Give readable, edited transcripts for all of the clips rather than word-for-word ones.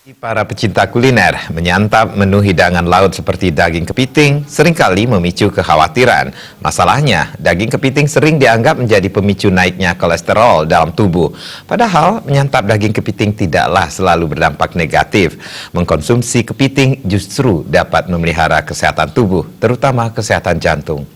Para pecinta kuliner menyantap menu hidangan laut seperti daging kepiting seringkali memicu kekhawatiran. Masalahnya, daging kepiting sering dianggap menjadi pemicu naiknya kolesterol dalam tubuh. Padahal, menyantap daging kepiting tidaklah selalu berdampak negatif. Mengkonsumsi kepiting justru dapat memelihara kesehatan tubuh, terutama kesehatan jantung.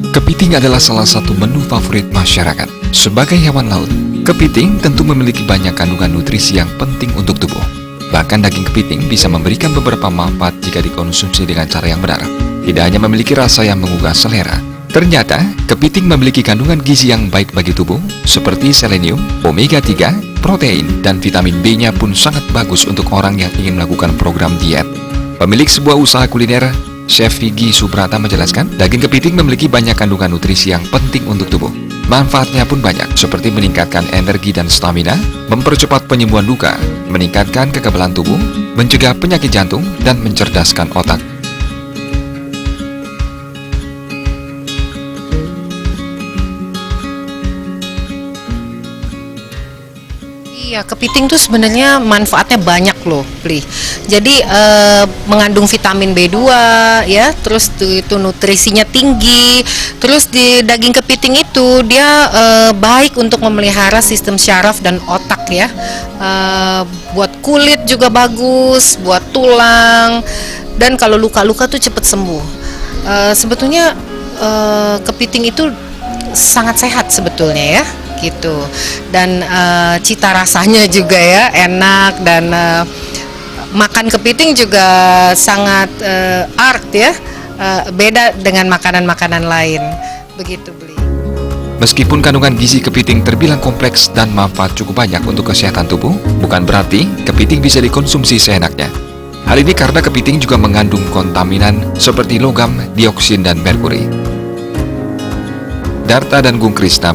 Kepiting adalah salah satu menu favorit masyarakat. Sebagai hewan laut, kepiting tentu memiliki banyak kandungan nutrisi yang penting untuk tubuh. Bahkan daging kepiting bisa memberikan beberapa manfaat jika dikonsumsi dengan cara yang benar. Tidak hanya memiliki rasa yang menggugah selera, ternyata kepiting memiliki kandungan gizi yang baik bagi tubuh, seperti selenium, omega 3, protein, dan vitamin B-nya pun sangat bagus untuk orang yang ingin melakukan program diet. Pemilik sebuah usaha kuliner, Chef Vicky Subrata menjelaskan, daging kepiting memiliki banyak kandungan nutrisi yang penting untuk tubuh. Manfaatnya pun banyak, seperti meningkatkan energi dan stamina, mempercepat penyembuhan luka, meningkatkan kekebalan tubuh, mencegah penyakit jantung, dan mencerdaskan otak. Iya, kepiting tuh sebenarnya manfaatnya banyak loh, Pli. Jadi mengandung vitamin B2 ya, terus itu nutrisinya tinggi. Terus di daging kepiting itu dia baik untuk memelihara sistem syaraf dan otak ya. Buat kulit juga bagus, buat tulang. Dan kalau luka-luka tuh cepet sembuh. Sebetulnya kepiting itu sangat sehat sebetulnya ya. Gitu. Dan cita rasanya juga ya enak, dan makan kepiting juga sangat art ya, beda dengan makanan-makanan lain. Begitu, Beli. Meskipun kandungan gizi kepiting terbilang kompleks dan manfaat cukup banyak untuk kesehatan tubuh, bukan berarti kepiting bisa dikonsumsi seenaknya. Hal ini karena kepiting juga mengandung kontaminan seperti logam, dioksin, dan merkuri. Darta dan Gung Krisna